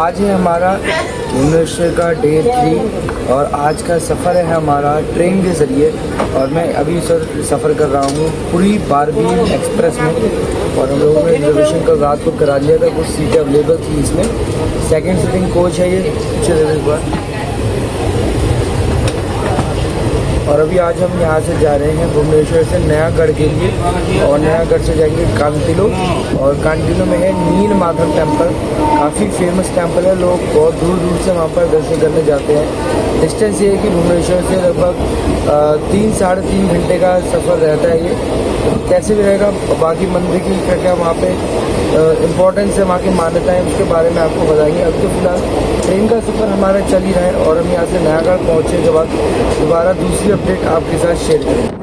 आज है हमारा भुवनेश्वर का डे 3 और आज का सफ़र है हमारा ट्रेन के ज़रिए। और मैं अभी सफ़र कर रहा हूँ पूरी बारबील एक्सप्रेस में। और हम लोगों ने रिजर्वेशन कल रात को करा लिया था, कुछ सीटें अवेलेबल थी इसमें। सेकंड सीटिंग कोच है ये, चलिए एक बार। और अभी आज हम यहाँ से जा रहे हैं भुवनेश्वर से नयागढ़ के लिए, और नयागढ़ से जाएंगे कांटिलो। और कांटिलो में है नील माधव टेम्पल, काफ़ी फेमस टेम्पल है। लोग बहुत दूर दूर से वहाँ पर दर्शन करने जाते हैं। डिस्टेंस ये है कि भुवनेश्वर से लगभग 3 साढ़े 3 घंटे का सफ़र रहता है ये। कैसे भी रहेगा, बाकी मंदिर की क्या क्या वहाँ पे इम्पोर्टेंस है, वहाँ की मान्यताएं, उसके बारे में आपको बताएंगे। अब तो फिलहाल ट्रेन का सफ़र हमारा चल ही रहा है और हम यहाँ से नयागढ़ पहुँचने के बाद दोबारा दूसरी अपडेट आपके साथ शेयर करेंगे।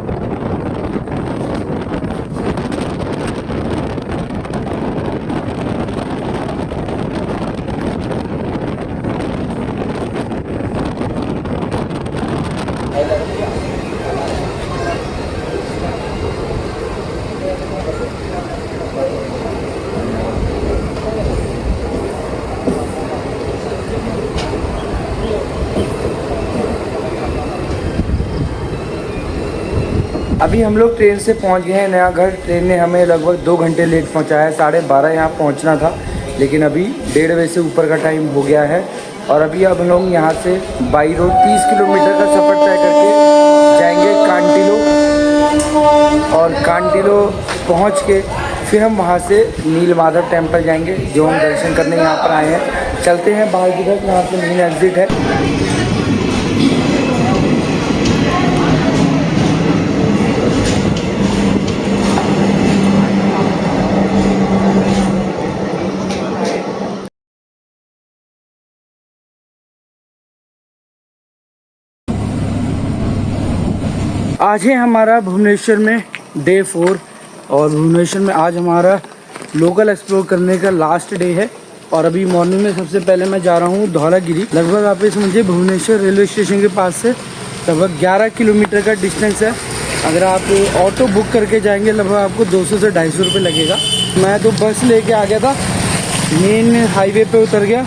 अभी हम लोग ट्रेन से पहुंच गए हैं नयागढ़। ट्रेन ने हमें लगभग 2 घंटे लेट पहुंचाया है। 12:30 यहाँ पहुंचना था, लेकिन अभी 1:30 बजे से ऊपर का टाइम हो गया है। और अभी अब हम लोग यहाँ से बाई रोड 30 किलोमीटर का सफ़र तय करके जाएंगे कांटिलो। और कांटिलो पहुँच के फिर हम वहाँ से नील माधव टेम्पल जाएंगे, जो हम दर्शन करने यहाँ पर आए हैं। चलते हैं बाहर की तरफ, यहाँ से मेन एग्जिट है। आज है हमारा भुवनेश्वर में डे 4 और भुवनेश्वर में आज हमारा लोकल एक्सप्लोर करने का लास्ट डे है। और अभी मॉर्निंग में सबसे पहले मैं जा रहा हूँ धौलागिरी। लगभग आप इस मुझे भुवनेश्वर रेलवे स्टेशन के पास से लगभग 11 किलोमीटर का डिस्टेंस है। अगर आप ऑटो बुक करके जाएंगे लगभग आपको 200 से 250 रुपये लगेगा। मैं तो बस लेके आ गया था, मेन हाईवे पे उतर गया।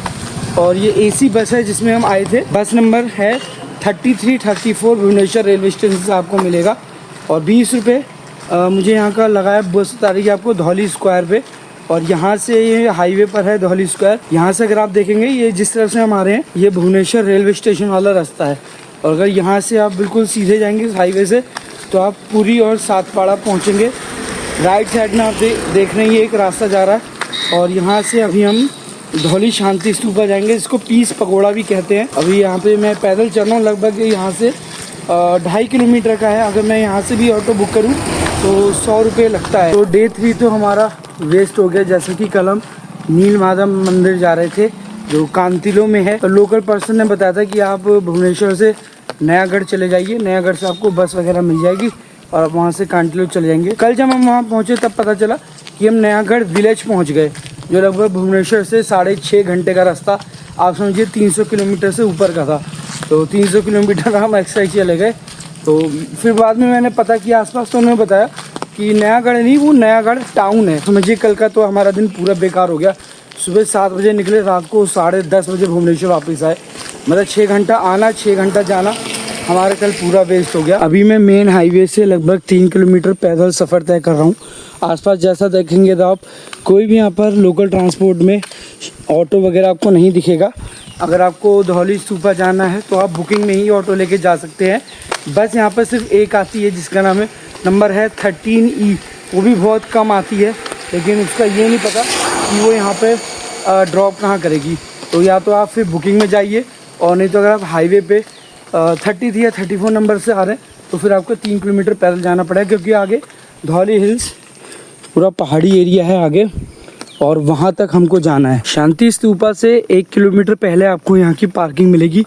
और ये AC बस है जिसमें हम आए थे। बस नंबर है 3334 भुवनेश्वर रेलवे स्टेशन से आपको मिलेगा। और 20 रुपये मुझे यहाँ का लगाया। बस उतारेगी आपको धौली स्क्वायर पे। और यहाँ से ये हाईवे पर है धौली स्क्वायर। यहाँ से अगर आप देखेंगे, ये जिस तरफ से हम आ रहे हैं ये भुवनेश्वर रेलवे स्टेशन वाला रास्ता है। और अगर यहाँ से आप बिल्कुल सीधे जाएंगे इस हाईवे से तो आप पुरी और सातपाड़ा पहुँचेंगे। राइट साइड में आप देख रहे हैं ये एक रास्ता जा रहा है। और यहाँ से अभी हम धौली शांति स्तूपा जाएंगे, इसको पीस पकोड़ा भी कहते हैं। अभी यहाँ पे मैं पैदल चल रहा हूँ, लगभग यहाँ से 2.5 किलोमीटर का है। अगर मैं यहाँ से भी ऑटो बुक करूँ तो 100 रुपये लगता है। तो डे 3 तो हमारा वेस्ट हो गया। जैसे कि कल हम नील माधव मंदिर जा रहे थे जो कांतिलो में है, तो लोकल पर्सन ने बताया था कि आप भुवनेश्वर से नयागढ़ चले जाइए, नयागढ़ से आपको बस वगैरह मिल जाएगी और आप वहाँ से कांतिलो चले जाएंगे। कल जब हम वहाँ पहुँचे तब पता चला कि हम नयागढ़ विलेज पहुँच गए, जो लगभग भुवनेश्वर से 6.5 घंटे का रास्ता, आप समझिए 300 किलोमीटर से ऊपर का था। तो 300 किलोमीटर हम एक्स्ट्रा चले गए। तो फिर बाद में मैंने पता किया आसपास, तो उन्होंने बताया कि नयागढ़ नहीं, वो नयागढ़ टाउन है। समझिए कल का तो हमारा दिन पूरा बेकार हो गया। सुबह 7 बजे निकले, रात को 10:30 बजे भुवनेश्वर वापस आए। मतलब 6 घंटा आना 6 घंटा जाना, हमारा कल पूरा वेस्ट हो गया। अभी मैं मेन हाईवे से लगभग 3 किलोमीटर पैदल सफ़र तय कर रहा हूँ। आसपास जैसा देखेंगे तो आप कोई भी यहाँ पर लोकल ट्रांसपोर्ट में ऑटो वगैरह आपको नहीं दिखेगा। अगर आपको धौली स्तूपा जाना है तो आप बुकिंग में ही ऑटो लेके जा सकते हैं। बस यहाँ पर सिर्फ एक आती है जिसका नाम है नंबर है 13E, वो भी बहुत कम आती है, लेकिन उसका ये नहीं पता कि वो यहाँ पे ड्रॉप कहाँ करेगी। तो या तो आप फिर बुकिंग में जाइए, और नहीं तो अगर आप हाईवे पे 33 या 34 नंबर से आ रहे हैं तो फिर आपको 3 किलोमीटर पैदल जाना पड़ेगा, क्योंकि आगे धौली हिल्स पूरा पहाड़ी एरिया है आगे, और वहाँ तक हमको जाना है। शांति स्तूपा से 1 किलोमीटर पहले आपको यहाँ की पार्किंग मिलेगी।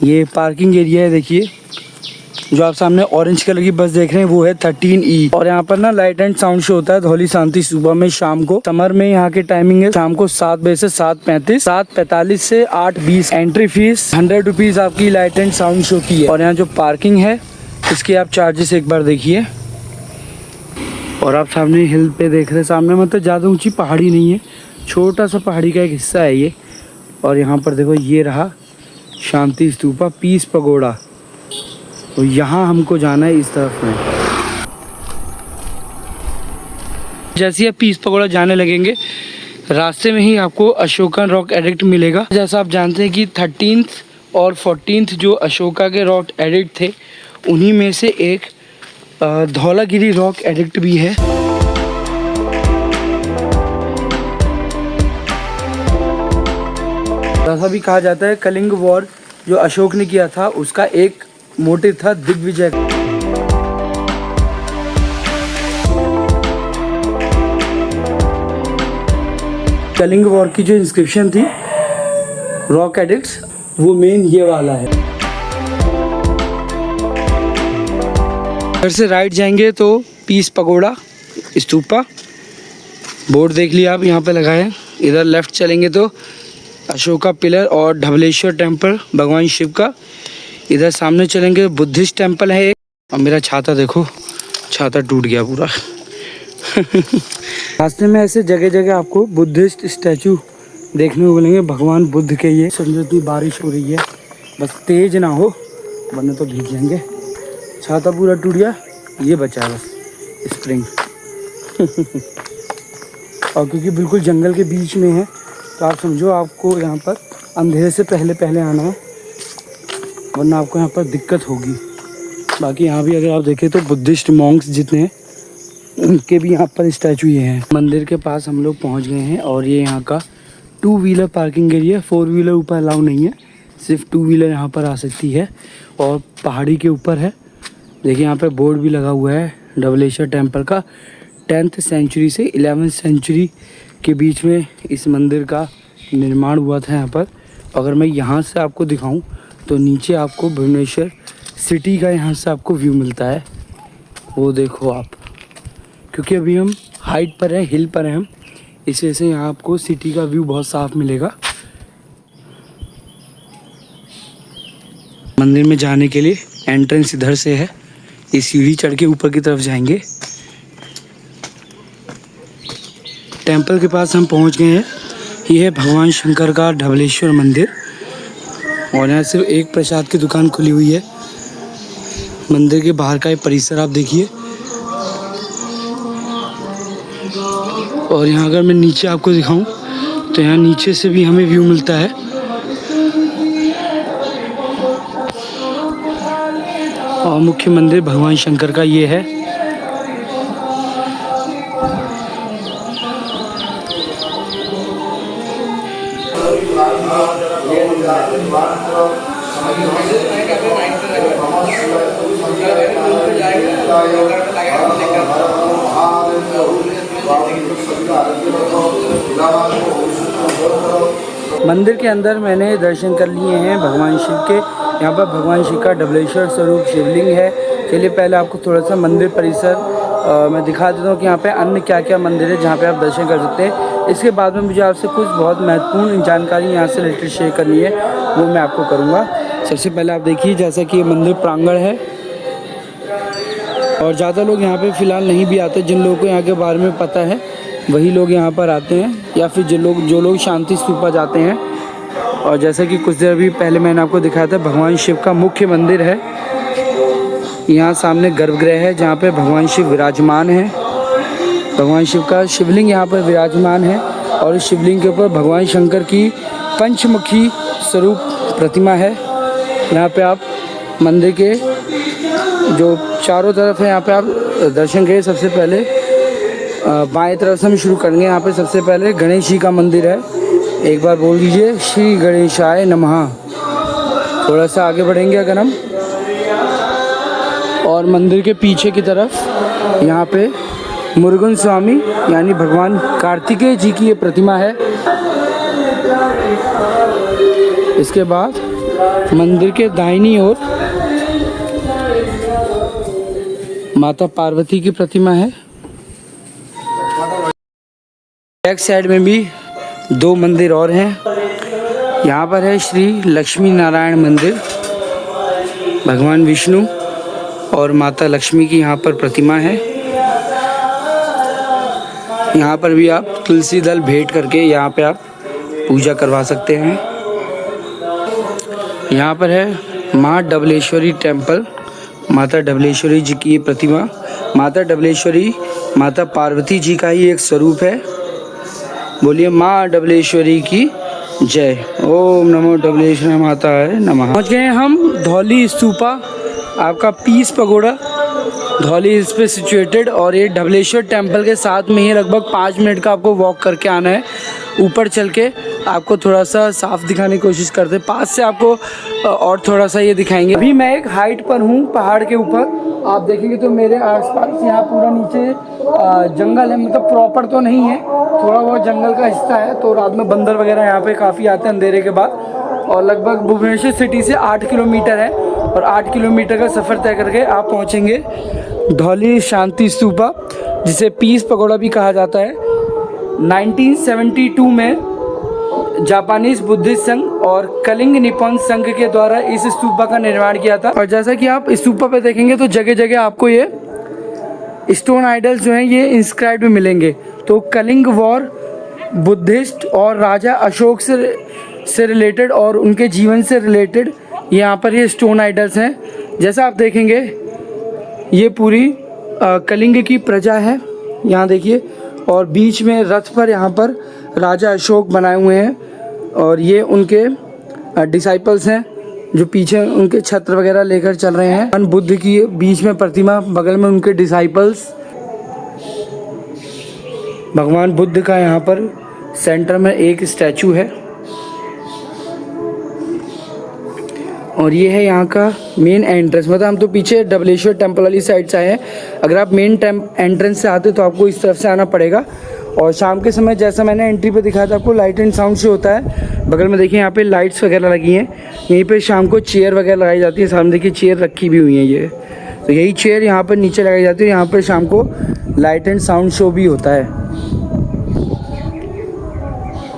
ये पार्किंग एरिया है, देखिए जो आप सामने ऑरेंज कलर की बस देख रहे हैं वो है 13E। और यहाँ पर ना लाइट एंड साउंड शो होता है धौली शांति स्तूपा में शाम को। समर में यहाँ की टाइमिंग है शाम को 7 बजे से 7:35, 7:45 से 8:20। एंट्री फीस 100 रुपीज़ आपकी लाइट एंड साउंड शो की है। और यहाँ जो पार्किंग है इसके आप चार्जेस एक बार देखिए। और आप सामने हिल पे देख रहे हैं, सामने मतलब ज़्यादा ऊंची पहाड़ी नहीं है, छोटा सा पहाड़ी का एक हिस्सा है ये। और यहाँ पर देखो ये रहा शांति स्तूपा, पीस पगोड़ा। तो यहाँ हमको जाना है इस तरफ में। जैसे आप पीस पगोड़ा जाने लगेंगे रास्ते में ही आपको अशोका रॉक एडिक्ट मिलेगा। जैसा आप जानते हैं कि 13th और 14th जो अशोका के रॉक एडिक्ट थे उन्हीं में से एक धौलागिरी रॉक एडिक्ट भी है। ऐसा भी कहा जाता है कलिंग वॉर जो अशोक ने किया था उसका एक मोटिव था दिग्विजय। कलिंग वॉर की जो इंस्क्रिप्शन थी रॉक एडिक्ट्स, वो मेन ये वाला है। घर से राइट जाएंगे तो पीस पगोड़ा स्तूपा बोर्ड देख लिया आप यहाँ पे लगा है। इधर लेफ्ट चलेंगे तो अशोका पिलर और धबलेश्वर टेम्पल भगवान शिव का। इधर सामने चलेंगे बुद्धिस्ट टेम्पल है एक। और मेरा छाता देखो, छाता टूट गया पूरा। रास्ते में ऐसे जगह जगह आपको बुद्धिस्ट स्टैचू देखने को मिलेंगे भगवान बुद्ध के। ये समझो बारिश हो रही है, बस तेज ना हो वरना तो भीग जाएंगे। छाता पूरा टूट गया, ये बचा है बस स्प्रिंग। और क्योंकि बिल्कुल जंगल के बीच में है तो आप समझो आपको यहाँ पर अंधेरे से पहले पहले आना है वरना आपको यहाँ पर दिक्कत होगी। बाकी यहाँ भी अगर आप देखें तो बुद्धिस्ट मॉन्क्स जितने हैं उनके भी यहाँ पर स्टैचू ये हैं। मंदिर के पास हम लोग पहुँच गए हैं और ये यहाँ का 2 व्हीलर पार्किंग एरिया। 4 व्हीलर ऊपर अलाउ नहीं है, सिर्फ 2 व्हीलर यहाँ पर आ सकती है और पहाड़ी के ऊपर है। देखिए यहाँ पे बोर्ड भी लगा हुआ है धबलेश्वर टेम्पल का। 10th सेंचुरी से 11th सेंचुरी के बीच में इस मंदिर का निर्माण हुआ था यहाँ पर। अगर मैं यहाँ से आपको दिखाऊं तो नीचे आपको भुवनेश्वर सिटी का यहाँ से आपको व्यू मिलता है, वो देखो आप। क्योंकि अभी हम हाइट पर हैं, हिल पर हैं हम, इस वजह से यहाँ आपको सिटी का व्यू बहुत साफ मिलेगा। मंदिर में जाने के लिए एंट्रेंस इधर से है, ये सीढ़ी चढ़ के ऊपर की तरफ जाएंगे। टेंपल के पास हम पहुंच गए हैं। ये है भगवान शंकर का धबलेश्वर मंदिर और यहाँ सिर्फ एक प्रसाद की दुकान खुली हुई है। मंदिर के बाहर का ये परिसर आप देखिए। और यहाँ अगर मैं नीचे आपको दिखाऊं तो यहाँ नीचे से भी हमें व्यू मिलता है। और मुख्य मंदिर भगवान शंकर का ये है। मंदिर के अंदर मैंने दर्शन कर लिए हैं भगवान शिव के। यहाँ पर भगवान शिव का धबलेश्वर स्वरूप शिवलिंग है। चलिए पहले आपको थोड़ा सा मंदिर परिसर मैं दिखा देता हूँ कि यहाँ पे अन्य क्या क्या मंदिर है जहाँ पे आप दर्शन कर सकते हैं। इसके बाद में मुझे आपसे कुछ बहुत महत्वपूर्ण जानकारी यहाँ से रिलेटेड शेयर करनी है, वो मैं आपको करूँगा। सबसे पहले आप देखिए जैसा कि ये मंदिर प्रांगण है और ज़्यादा लोग यहाँ पे फ़िलहाल नहीं भी आते। जिन लोगों को यहाँ के बारे में पता है वही लोग यहाँ पर आते हैं, या फिर जो लोग शांति स्तूपा जाते हैं। और जैसा कि कुछ देर भी पहले मैंने आपको दिखाया था, भगवान शिव का मुख्य मंदिर है। यहाँ सामने गर्भगृह है जहाँ पे भगवान शिव विराजमान है। भगवान शिव का शिवलिंग यहाँ पर विराजमान है और इस शिवलिंग के ऊपर भगवान शंकर की पंचमुखी स्वरूप प्रतिमा है। यहाँ पे आप मंदिर के जो चारों तरफ है यहाँ पे आप दर्शन करिए। सबसे पहले बाएं तरफ से हम शुरू करेंगे। यहाँ पे सबसे पहले गणेश जी का मंदिर है। एक बार बोल दीजिए श्री गणेशाय नमः। थोड़ा सा आगे बढ़ेंगे अगर हम, और मंदिर के पीछे की तरफ यहाँ पे मुरुगन स्वामी यानी भगवान कार्तिकेय जी की ये प्रतिमा है। इसके बाद मंदिर के दाहिनी ओर माता पार्वती की प्रतिमा है। बैक साइड में भी 2 मंदिर और हैं। यहाँ पर है श्री लक्ष्मी नारायण मंदिर, भगवान विष्णु और माता लक्ष्मी की यहाँ पर प्रतिमा है। यहाँ पर भी आप तुलसी दल भेंट करके यहाँ पे आप पूजा करवा सकते हैं। यहाँ पर है माँ डबलेश्वरी टेम्पल, माता डबलेश्वरी जी की ये प्रतिमा। माता डबलेश्वरी माता पार्वती जी का ही एक स्वरूप है। बोलिए माँ डबलेश्वरी की जय। ओम नमो डबलेश्वरी माताय नमः। पहुँच गए हम धौली स्तूपा, आपका पीस पगोड़ा धौली हिल्स पे सिचुएटेड। और ये डबलेश्वर टेम्पल के साथ में ही लगभग 5 मिनट का आपको वॉक करके आना है। ऊपर चल के आपको थोड़ा सा साफ दिखाने की कोशिश करते हैं, पास से आपको और थोड़ा सा ये दिखाएंगे। अभी मैं एक हाइट पर हूँ पहाड़ के ऊपर, आप देखेंगे तो मेरे आसपास यहाँ पूरा नीचे जंगल है, मतलब प्रॉपर तो नहीं है, थोड़ा बहुत जंगल का हिस्सा है। तो रात में बंदर वगैरह यहाँ पे काफ़ी आते हैं अंधेरे के बाद। और लगभग भुवनेश्वर सिटी से 8 किलोमीटर है और 8 किलोमीटर का सफ़र तय करके आप पहुँचेंगे धौली शांति स्तूपा, जिसे पीस पगोड़ा भी कहा जाता है। 1972 में जापानीज बुद्धिस्ट संघ और कलिंग निपॉन संघ के द्वारा इस स्तूपा का निर्माण किया था। और जैसा कि आप स्तूपा पे देखेंगे तो जगह जगह आपको ये स्टोन आइडल्स जो हैं ये इंस्क्राइब्ड मिलेंगे। तो कलिंग वॉर, बुद्धिस्ट और राजा अशोक से रिलेटेड और उनके जीवन से रिलेटेड यहाँ पर ये स्टोन आइडल्स हैं। जैसा आप देखेंगे ये पूरी कलिंग की प्रजा है, यहाँ देखिए। और बीच में रथ पर यहाँ पर राजा अशोक बनाए हुए हैं और ये उनके डिसाइपल्स हैं जो पीछे उनके छत्र वगैरह लेकर चल रहे हैं। भगवान बुद्ध की बीच में प्रतिमा, बगल में उनके डिसाइपल्स। भगवान बुद्ध का यहाँ पर सेंटर में एक स्टैचू है। और ये है यहाँ का मेन एंट्रेंस, मतलब हम तो पीछे डबलेश्वर टेम्पल वाली साइड से आए हैं। अगर आप मेन एंट्रेंस से आते तो आपको इस तरफ से आना पड़ेगा। और शाम के समय जैसा मैंने एंट्री पे दिखाया था आपको, लाइट एंड साउंड शो होता है। बगल में देखिए यहाँ पे लाइट्स वगैरह लगी हैं। यहीं पे शाम को चेयर वगैरह लगाई जाती है। सामने देखिए चेयर रखी भी हुई है ये, तो यही चेयर यहाँ पर नीचे लगाई जाती है। यहाँ पर शाम को लाइट एंड साउंड शो भी होता है।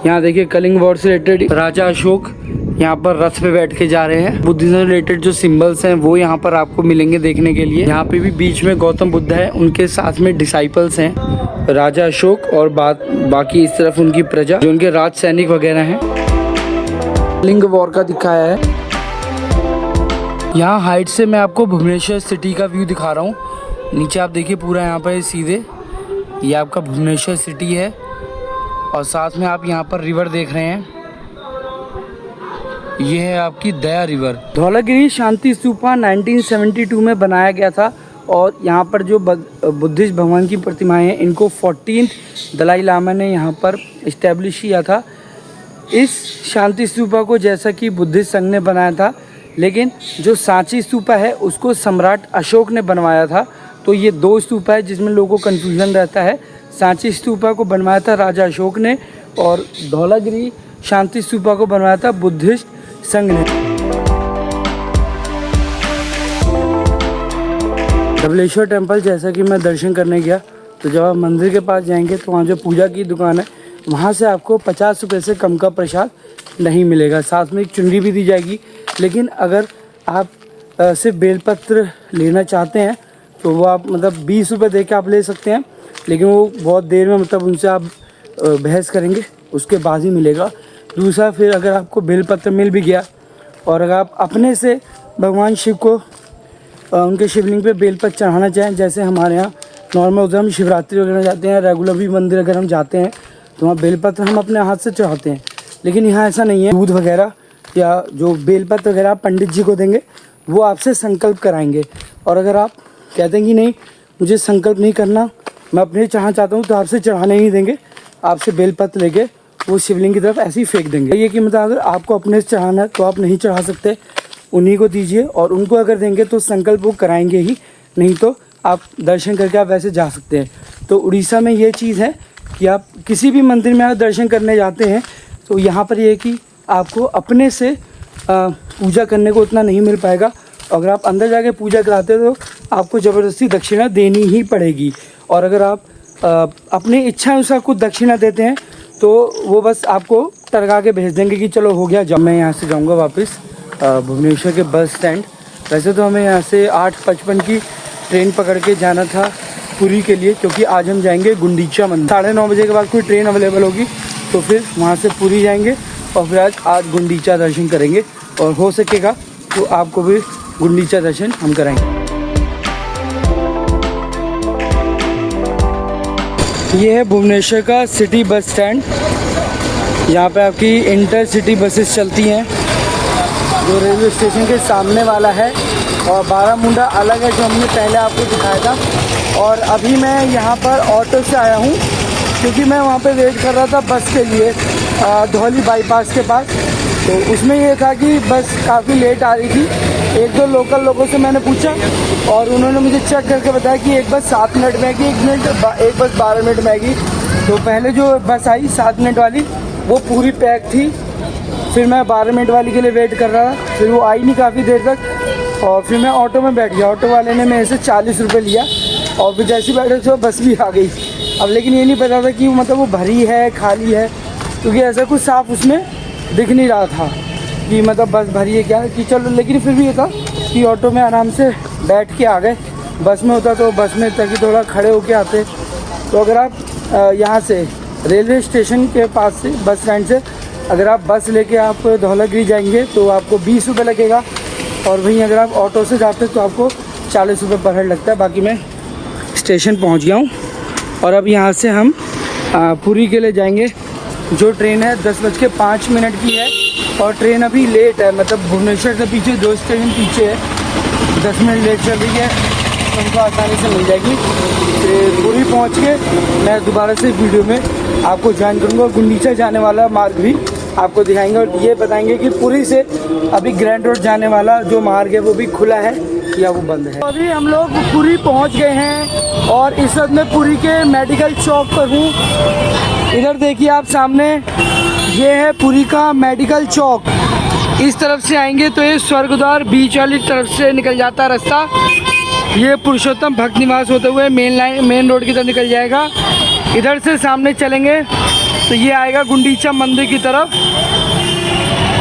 यहाँ देखिए कलिंग वॉर से रिलेटेड राजा अशोक यहाँ पर रथ पे बैठ के जा रहे हैं। बुद्धिज्म से रिलेटेड जो सिंबल्स हैं वो यहाँ पर आपको मिलेंगे देखने के लिए। यहाँ पे भी बीच में गौतम बुद्ध है, उनके साथ में डिसाइपल्स हैं राजा अशोक और बाकी इस तरफ उनकी प्रजा जो उनके राज सैनिक वगैरह हैं। कलिंग वॉर का दिखाया है। यहाँ हाइट से मैं आपको भुवनेश्वर सिटी का व्यू दिखा रहा हूँ। नीचे आप देखिए पूरा यहाँ पर सीधे ये आपका भुवनेश्वर सिटी है और साथ में आप यहाँ पर रिवर देख रहे हैं, ये है आपकी दया रिवर। धौलागिरी शांति स्तूपा 1972 में बनाया गया था और यहाँ पर जो बुद्धिस्ट भगवान की प्रतिमाएं हैं इनको 14th दलाई लामा ने यहाँ पर इस्टेब्लिश किया था। इस शांति स्तूपा को जैसा कि बुद्धिस्ट संघ ने बनाया था, लेकिन जो सांची स्तूपा है उसको सम्राट अशोक ने बनवाया था। तो ये 2 स्तूपा है जिसमें लोगों को कन्फ्यूजन रहता है। सांची स्तूपा को बनवाया था राजा अशोक ने और धौलागिरी शांति स्तूपा को बनवाया था बुद्धिस्ट संघ ने। डबलेश्वर टेम्पल जैसा कि मैं दर्शन करने गया, तो जब आप मंदिर के पास जाएंगे तो वहाँ जो पूजा की दुकान है वहाँ से आपको 50 रुपये से कम का प्रसाद नहीं मिलेगा। साथ में एक चुनरी भी दी जाएगी। लेकिन अगर आप सिर्फ बेलपत्र लेना चाहते हैं तो वो आप मतलब 20 रुपये दे के आप ले सकते हैं, लेकिन वो बहुत देर में मतलब उनसे आप बहस करेंगे उसके बाद ही मिलेगा। दूसरा, फिर अगर आपको बेलपत्र मिल भी गया और अगर आप अपने से भगवान शिव को उनके शिवलिंग पे बेलपत्र चढ़ाना चाहें, जैसे हमारे यहाँ नॉर्मल होता है, हम शिवरात्रि वगैरह जाते हैं, रेगुलर भी मंदिर अगर हम जाते हैं तो वहाँ बेलपत्र हम अपने हाथ से चढ़ाते हैं। लेकिन यहाँ ऐसा नहीं है। दूध वगैरह या जो बेलपत्र वगैरह आप पंडित जी को देंगे वो आपसे संकल्प कराएंगे। और अगर आप कहते हैं कि नहीं मुझे संकल्प नहीं करना, मैं अपने चढ़ाना चाहता हूँ, तो आपसे चढ़ाने ही नहीं देंगे। आपसे बेलपत्र लेके वो शिवलिंग की तरफ ऐसे ही फेंक देंगे। ये कि मतलब अगर आपको अपने से चढ़ाना है तो आप नहीं चढ़ा सकते, उन्हीं को दीजिए। और उनको अगर देंगे तो संकल्प वो कराएंगे ही, नहीं तो आप दर्शन करके आप वैसे जा सकते हैं। तो उड़ीसा में ये चीज़ है कि आप किसी भी मंदिर में अगर दर्शन करने जाते हैं तो यहाँ पर ये है कि आपको अपने से पूजा करने को उतना नहीं मिल पाएगा। अगर आप अंदर जाके पूजा कराते हो तो आपको ज़बरदस्ती दक्षिणा देनी ही पड़ेगी। और अगर आप अपनी इच्छा अनुसार कुछ दक्षिणा देते हैं तो वो बस आपको टरका के भेज देंगे कि चलो हो गया। जब मैं यहाँ से जाऊँगा वापस भुवनेश्वर के बस स्टैंड, वैसे तो हमें यहाँ से 8:55 की ट्रेन पकड़ के जाना था पुरी के लिए, क्योंकि आज हम जाएंगे गुंडीचा मंदिर। 9:30 बजे के बाद कोई ट्रेन अवेलेबल होगी तो फिर वहाँ से पुरी जाएंगे और फिर आज गुंडीचा दर्शन करेंगे और हो सकेगा तो आपको भी गुंडीचा दर्शन हम कराएंगे। ये है भुवनेश्वर का सिटी बस स्टैंड। यहाँ पे आपकी इंटरसिटी बसेस चलती हैं जो रेलवे स्टेशन के सामने वाला है, और बारामुंडा अलग है जो हमने पहले आपको दिखाया था। और अभी मैं यहाँ पर ऑटो से आया हूँ क्योंकि मैं वहाँ पे वेट कर रहा था बस के लिए धौली बाईपास के पास। तो उसमें ये था कि बस काफ़ी लेट आ रही थी। एक दो लोकल लोगों से मैंने पूछा और उन्होंने मुझे चेक करके बताया कि एक बस 7 मिनट में आएगी, एक बस 12 मिनट में आएगी। तो पहले जो बस आई 7 मिनट वाली वो पूरी पैक थी, फिर मैं 12 मिनट वाली के लिए वेट कर रहा था, फिर वो आई नहीं काफ़ी देर तक, और फिर मैं ऑटो में बैठ गया। ऑटो वाले ने मेरे से 40 रुपये लिया और फिर जैसे बैठे तो बस भी आ गई। अब लेकिन ये नहीं पता था कि मतलब वो भरी है खाली है, क्योंकि ऐसा कुछ साफ उसमें दिख नहीं रहा था कि मतलब बस भरी है क्या कि चलो। लेकिन फिर भी ये था कि ऑटो में आराम से बैठ के आ गए। बस में होता तो बस में ताकि थोड़ा खड़े होके आते। तो अगर आप यहाँ से रेलवे स्टेशन के पास से बस स्टैंड से अगर आप बस लेके आप धौलागिरी जाएंगे तो आपको 20 रुपये लगेगा, और वहीं अगर आप ऑटो से जाते तो आपको 40 रुपये पर हेड लगता है। बाकी मैं स्टेशन पहुँच गया हूँ और अब यहाँ से हम पुरी के लिए जाएंगे। जो ट्रेन है 10:05 की है और ट्रेन अभी लेट है, मतलब भुवनेश्वर से पीछे 2 स्टेशन पीछे है, 10 मिनट लेट चल रही है। उनको आसानी से मिल जाएगी। फिर पुरी पहुंच के मैं दोबारा से वीडियो में आपको ज्वाइन करूंगा। गुंडीचा जाने वाला मार्ग भी आपको दिखाएंगे और ये बताएंगे कि पुरी से अभी ग्रैंड रोड जाने वाला जो मार्ग है वो भी खुला है या वो बंद है। अभी हम लोग पुरी पहुंच गए हैं और इस वक्त मैं पुरी के मेडिकल चौक पर हूँ। इधर देखिए आप सामने, ये है पुरी का मेडिकल चौक। इस तरफ से आएंगे तो ये स्वर्गद्वार बीच वाली तरफ से निकल जाता है रास्ता। ये पुरुषोत्तम भक्त निवास होते हुए मेन रोड की तरफ निकल जाएगा। इधर से सामने चलेंगे तो ये आएगा गुंडीचा मंदिर की तरफ,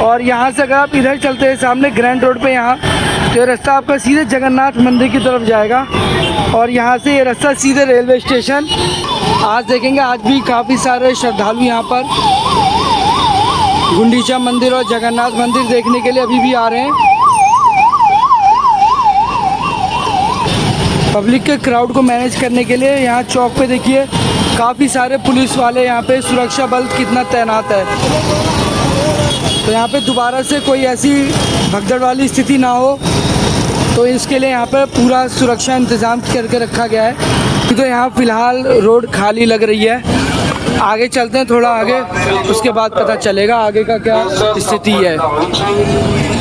और यहाँ से अगर आप इधर चलते हैं सामने ग्रैंड रोड पे यहाँ तो ये रास्ता आपका सीधे जगन्नाथ मंदिर की तरफ जाएगा, और यहाँ से ये रास्ता सीधे रेलवे स्टेशन। आज देखेंगे आज भी काफ़ी सारे श्रद्धालु यहाँ पर गुंडीचा मंदिर और जगन्नाथ मंदिर देखने के लिए अभी भी आ रहे हैं। पब्लिक के क्राउड को मैनेज करने के लिए यहाँ चौक पे देखिए काफ़ी सारे पुलिस वाले, यहाँ पे सुरक्षा बल कितना तैनात है। तो यहाँ पे दोबारा से कोई ऐसी भगदड़ वाली स्थिति ना हो तो इसके लिए यहाँ पे पूरा सुरक्षा इंतज़ाम करके रखा गया है। तो यहाँ फ़िलहाल रोड खाली लग रही है। आगे चलते हैं थोड़ा आगे, उसके बाद पता चलेगा आगे का क्या स्थिति है।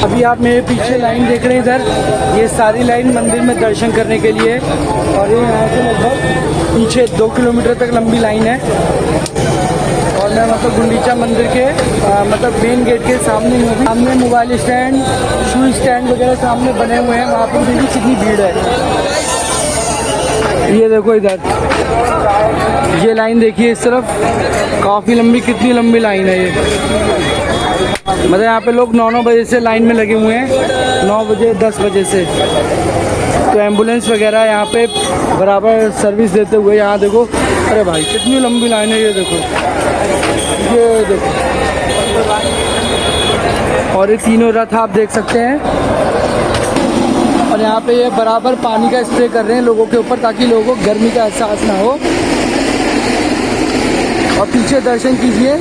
अभी आप मेरे पीछे लाइन देख रहे हैं, इधर ये सारी लाइन मंदिर में दर्शन करने के लिए, और ये यहाँ से लगभग पीछे 2 किलोमीटर तक लंबी लाइन है। और मैं मतलब गुंडीचा मंदिर के मतलब मेन गेट के सामने हूँ। सामने मोबाइल स्टैंड, शू स्टैंड वगैरह सामने बने हुए हैं, वहाँ पर देखिए कितनी भीड़ है। ये देखो इधर ये लाइन देखिए, इस तरफ काफ़ी लंबी, कितनी लंबी लाइन है ये। मतलब यहाँ पे लोग 9 बजे से लाइन में लगे हुए हैं, 9 बजे 10 बजे से। तो एम्बुलेंस वगैरह यहाँ पे बराबर सर्विस देते हुए, यहाँ देखो, अरे भाई कितनी लंबी लाइन है, ये देखो, ये देखो। और ये तीनों रथ आप देख सकते हैं, और यहाँ पे ये बराबर पानी का स्प्रे कर रहे हैं लोगों के ऊपर ताकि लोगों को गर्मी का एहसास ना हो। और पीछे दर्शन कीजिए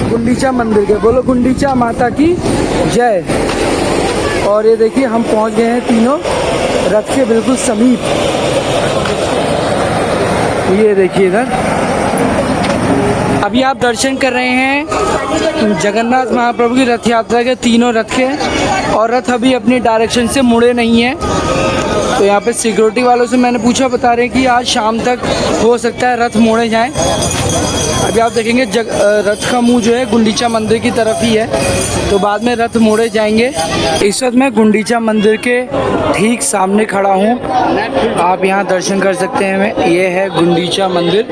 गुंडीचा मंदिर के, बोलो गुंडीचा माता की जय। और ये देखिए हम पहुँच गए हैं तीनों रथ के बिल्कुल समीप। ये देखिए इधर अभी आप दर्शन कर रहे हैं जगन्नाथ महाप्रभु की रथ यात्रा के तीनों रथ के, और रथ अभी अपनी डायरेक्शन से मुड़े नहीं हैं। तो यहाँ पे सिक्योरिटी वालों से मैंने पूछा, बता रहे हैं कि आज शाम तक हो सकता है रथ मोड़े जाएं। अभी आप देखेंगे रथ का मुंह जो है गुंडीचा मंदिर की तरफ ही है, तो बाद में रथ मोड़े जाएंगे। इस वक्त मैं गुंडीचा मंदिर के ठीक सामने खड़ा हूँ, आप यहाँ दर्शन कर सकते हैं। ये है गुंडीचा मंदिर,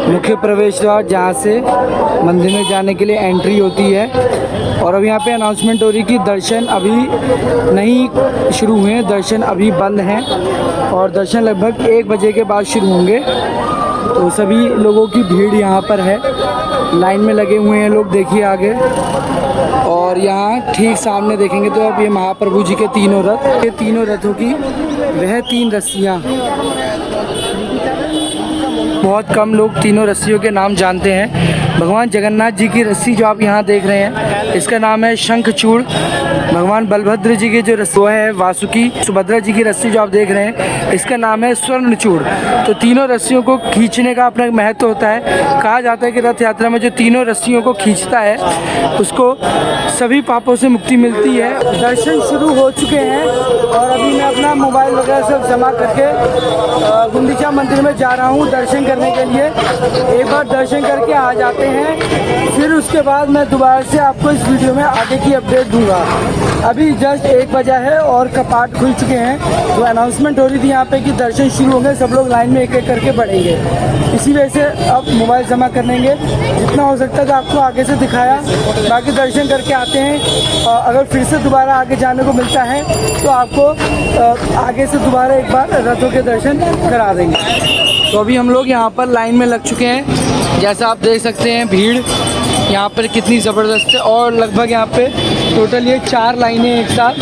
मुख्य प्रवेश द्वार जहाँ से मंदिर में जाने के लिए एंट्री होती है। और अब यहाँ पे अनाउंसमेंट हो रही कि दर्शन अभी नहीं शुरू हुए हैं, दर्शन अभी बंद हैं, और दर्शन लगभग 1 बजे के बाद शुरू होंगे। तो सभी लोगों की भीड़ यहाँ पर है। लाइन में लगे हुए हैं लोग, देखिए आगे। और यहाँ ठीक सामने देखेंगे तो अब ये महाप्रभु जी के तीनों रथ, ये तीनों रथों की वह 3 रस्सियाँ। बहुत कम लोग तीनों रस्सियों के नाम जानते हैं। भगवान जगन्नाथ जी की रस्सी जो आप यहाँ देख रहे हैं, इसका नाम है शंखचूड़। भगवान बलभद्र जी की जो रस्सी है वासुकी। सुभद्रा जी की रस्सी जो आप देख रहे हैं, इसका नाम है स्वर्णचूड़। तो तीनों रस्सियों को खींचने का अपना एक महत्व होता है। कहा जाता है कि रथ यात्रा में जो तीनों रस्सियों को खींचता है, उसको सभी पापों से मुक्ति मिलती है। दर्शन शुरू हो चुके हैं और अभी मैं अपना मोबाइल वगैरह सब जमा करके गुंडीचा मंदिर में जा रहा हूँ दर्शन करने के लिए। एक बार दर्शन करके आ जाते हैं, फिर उसके बाद मैं दोबारा से आपको इस वीडियो में आगे की अपडेट दूंगा। अभी जस्ट 1 बजा है और कपाट खुल चुके हैं। तो अनाउंसमेंट हो रही थी यहाँ पे कि दर्शन शुरू होंगे, सब लोग लाइन में एक एक करके बढ़ेंगे। इसी वजह से अब मोबाइल जमा करेंगे, जितना हो सकता था आपको आगे से दिखाया। बाकी दर्शन करके आते हैं, अगर फिर से दोबारा आगे जाने को मिलता है तो आपको आगे से दोबारा एक बार रथों के दर्शन करा देंगे। तो अभी हम लोग यहाँ पर लाइन में लग चुके हैं। जैसा आप देख सकते हैं भीड़ यहाँ पर कितनी ज़बरदस्त है। और लगभग यहाँ पे टोटल ये 4 लाइनें एक साथ।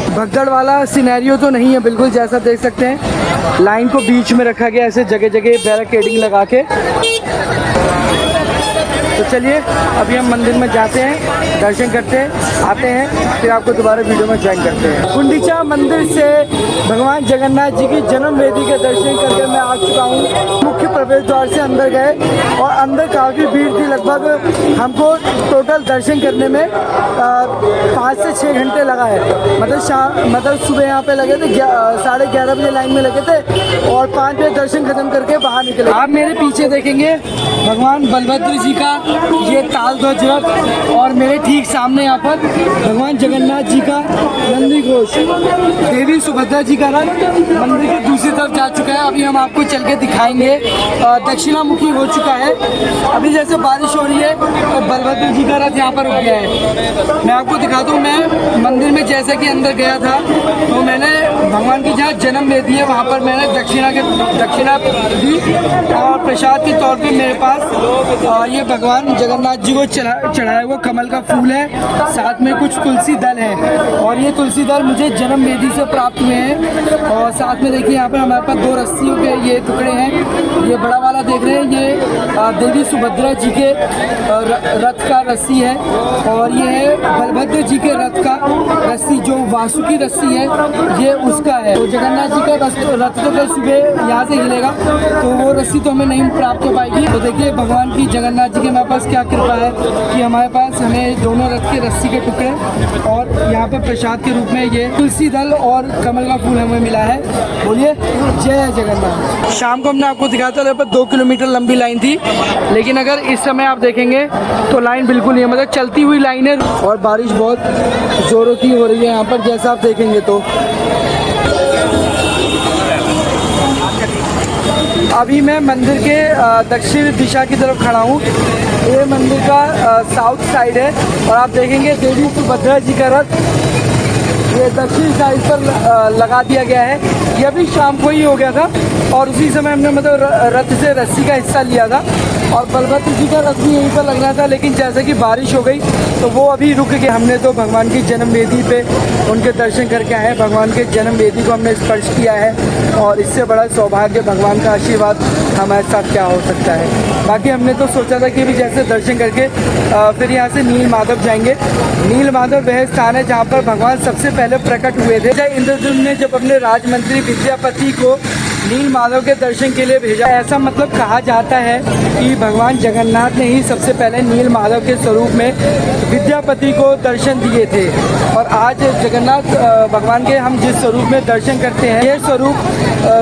भगदड़ वाला सिनेरियो तो नहीं है बिल्कुल, जैसा देख सकते हैं लाइन को बीच में रखा गया ऐसे जगह जगह बैरिकेडिंग लगा के। तो चलिए अभी हम मंदिर में जाते हैं, दर्शन करते हैं, आते हैं, फिर आपको दोबारा वीडियो में ज्वाइन करते हैं। गुंडीचा मंदिर से भगवान जगन्नाथ जी की जन्म वेदी के दर्शन करके मैं आ चुका हूँ। मुख्य प्रवेश द्वार से अंदर गए और अंदर काफ़ी भीड़ थी। लगभग हमको टोटल दर्शन करने में 5 से 6 घंटे लगा है। मतलब सुबह यहाँ पे लगे थे 11:30 बजे लाइन में लगे थे और 5 बजे दर्शन खत्म करके बाहर निकले। आप मेरे पीछे देखेंगे भगवान बलभद्र जी का ये ताल ध्वज रथ और मेरे ठीक सामने यहाँ पर भगवान जगन्नाथ जी का नंदी घोष, देवी सुभद्रा जी का रथ मंदिर की दूसरी तरफ जा चुका है। अभी हम आपको चल के दिखाएंगे। दक्षिणामुखी हो चुका है। अभी जैसे बारिश हो रही है तो बलभद्र जी का रथ यहाँ पर रुक गया है। मैं आपको दिखाता हूँ। मैं मंदिर में जैसे कि अंदर गया था तो मैंने भगवान की जहाँ जन्म वेदी है वहाँ पर मैंने दक्षिणा दी और प्रसाद के तौर पे मेरे पास ये भगवान जगन्नाथ जी को चढ़ाया हुआ कमल का फूल है, साथ में कुछ तुलसी दल है। और ये तुलसी दल मुझे जन्म वेदी से प्राप्त हुए हैं। और साथ में देखिए यहाँ पर हमारे पास 2 रस्सियों के ये टुकड़े हैं। ये बड़ा वाला देख रहे हैं, ये देवी सुभद्रा जी के रथ का रस्सी है और ये है बलभद्र जी के रथ का रस्सी, जो वासुकी रस्सी है ये उसका है। तो जगन्नाथ जी का रथ तो कल सुबह यहाँ से हिलेगा तो वो रस्सी तो हमें नहीं प्राप्त हो पाएगी। तो देखिए भगवान की जगन्नाथ जी के हमारे पास क्या कृपा है कि हमारे पास हमें दोनों रथ के रस्सी के टुकड़े और यहाँ पर प्रसाद के रूप में ये तुलसी दल और कमल का फूल हमें मिला है। बोलिए जय जगन्नाथ। शाम को हमने आपको दिखाया था, 2 किलोमीटर लंबी लाइन थी, लेकिन अगर इस समय आप देखेंगे तो लाइन बिल्कुल नहीं है, मतलब चलती हुई लाइन है। और बारिश बहुत जोरों की हो रही है यहाँ पर, जैसा आप देखेंगे तो। अभी मैं मंदिर के दक्षिण दिशा की तरफ खड़ा हूँ। ये मंदिर का साउथ साइड है और आप देखेंगे देवी सुभद्रा जी का रथ ये दक्षिण साइड पर लगा दिया गया है। ये भी शाम को ही हो गया था और उसी समय हमने मतलब रथ से रस्सी का हिस्सा लिया था और बलभद्र जी का रथ भी यहीं पर लगना था, लेकिन जैसे कि बारिश हो गई तो वो अभी रुक गए। हमने तो भगवान की जन्म वेदी पे उनके दर्शन करके आए हैं। भगवान के जन्म वेदी को हमने स्पर्श किया है और इससे बड़ा सौभाग्य भगवान का आशीर्वाद हमारे साथ क्या हो सकता है। बाकी हमने तो सोचा था कि भी जैसे दर्शन करके फिर यहाँ से नील माधव जाएंगे। नील माधव वह स्थान है जहाँ पर भगवान सबसे पहले प्रकट हुए थे। जय इंद्रद्युम्न ने जब अपने राजमंत्री विद्यापति को नील माधव के दर्शन के लिए भेजा, ऐसा मतलब कहा जाता है कि भगवान जगन्नाथ ने ही सबसे पहले नील माधव के स्वरूप में विद्यापति को दर्शन दिए थे। और आज जगन्नाथ भगवान के हम जिस स्वरूप में दर्शन करते हैं, ये स्वरूप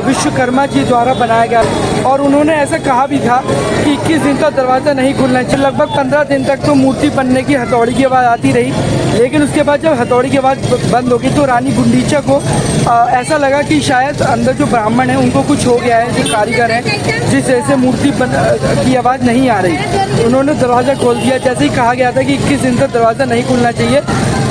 विश्वकर्मा जी द्वारा बनाया गया और उन्होंने ऐसा कहा भी था कि 21 दिन तक दरवाज़ा नहीं खुलना चाहिए। लगभग 15 दिन तक तो मूर्ति बनने की हथौड़ी की आवाज़ आती रही, लेकिन उसके बाद जब हथौड़ी की आवाज़ बंद होगी तो रानी गुंडीचा को ऐसा लगा कि शायद अंदर जो ब्राह्मण है उनको कुछ हो गया है, जो कारीगर हैं, जिस वजह से मूर्ति की आवाज़ नहीं आ रही। उन्होंने दरवाज़ा खोल दिया। जैसे ही कहा गया था कि 21 दिन तक दरवाज़ा नहीं खुलना चाहिए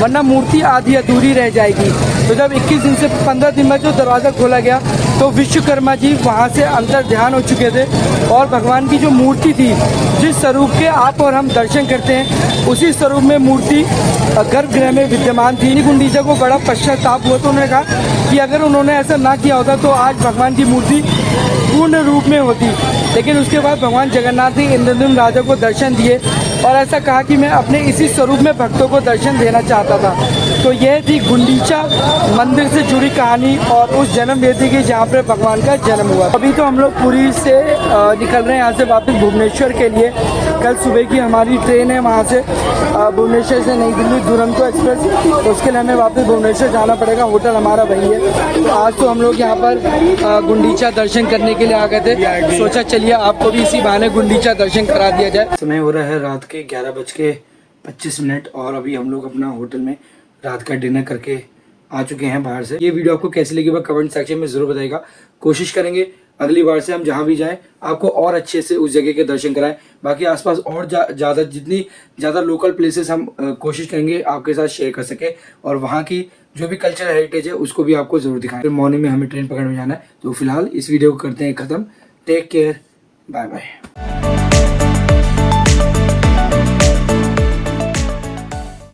वरना मूर्ति आधी अधूरी रह जाएगी। तो जब 21 दिन से 15 दिन में जो दरवाज़ा खोला गया तो विश्वकर्मा जी वहाँ से अंतर ध्यान हो चुके थे और भगवान की जो मूर्ति थी जिस स्वरूप के आप और हम दर्शन करते हैं उसी स्वरूप में मूर्ति गर्भगृह में विद्यमान थी। गुंडीचा को बड़ा पश्चाताप हुआ, तो उन्होंने कहा कि अगर उन्होंने ऐसा ना किया होता तो आज भगवान की मूर्ति पूर्ण रूप में होती। लेकिन उसके बाद भगवान जगन्नाथ ने इंद्रद्युम्न राजा को दर्शन दिए और ऐसा कहा कि मैं अपने इसी स्वरूप में भक्तों को दर्शन देना चाहता था। तो यह थी गुंडीचा मंदिर से जुड़ी कहानी और उस जन्म वेदी की जहाँ पर भगवान का जन्म हुआ। अभी तो हम लोग पुरी से निकल रहे हैं यहाँ से वापस भुवनेश्वर के लिए। कल सुबह की हमारी ट्रेन है वहाँ से भुवनेश्वर से नई दिल्ली दुरंतो एक्सप्रेस, तो उसके लिए हमें वापस भुवनेश्वर जाना पड़ेगा। होटल हमारा वही है। तो आज तो हम लोग यहाँ पर गुंडीचा दर्शन करने के लिए आ गए थे, सोचा चलिए आपको भी इसी बहाने गुंडीचा दर्शन करा दिया जाए। समय हो रहा है रात के 11:25 और अभी हम लोग अपना होटल में रात का डिनर करके आ चुके हैं बाहर से। ये वीडियो आपको कैसी लगी वह कमेंट सेक्शन में जरूर बताइएगा। कोशिश करेंगे अगली बार से हम जहाँ भी जाएं आपको और अच्छे से उस जगह के दर्शन कराएं। बाकी आसपास और ज़्यादा जितनी ज़्यादा लोकल प्लेसेस हम कोशिश करेंगे आपके साथ शेयर कर सके और वहाँ की जो भी कल्चरल हेरिटेज है उसको भी आपको जरूर दिखाएं। फिर मॉर्निंग में हमें ट्रेन पकड़ने जाना है। तो फिलहाल इस वीडियो को करते हैं ख़त्म। Take care, bye bye.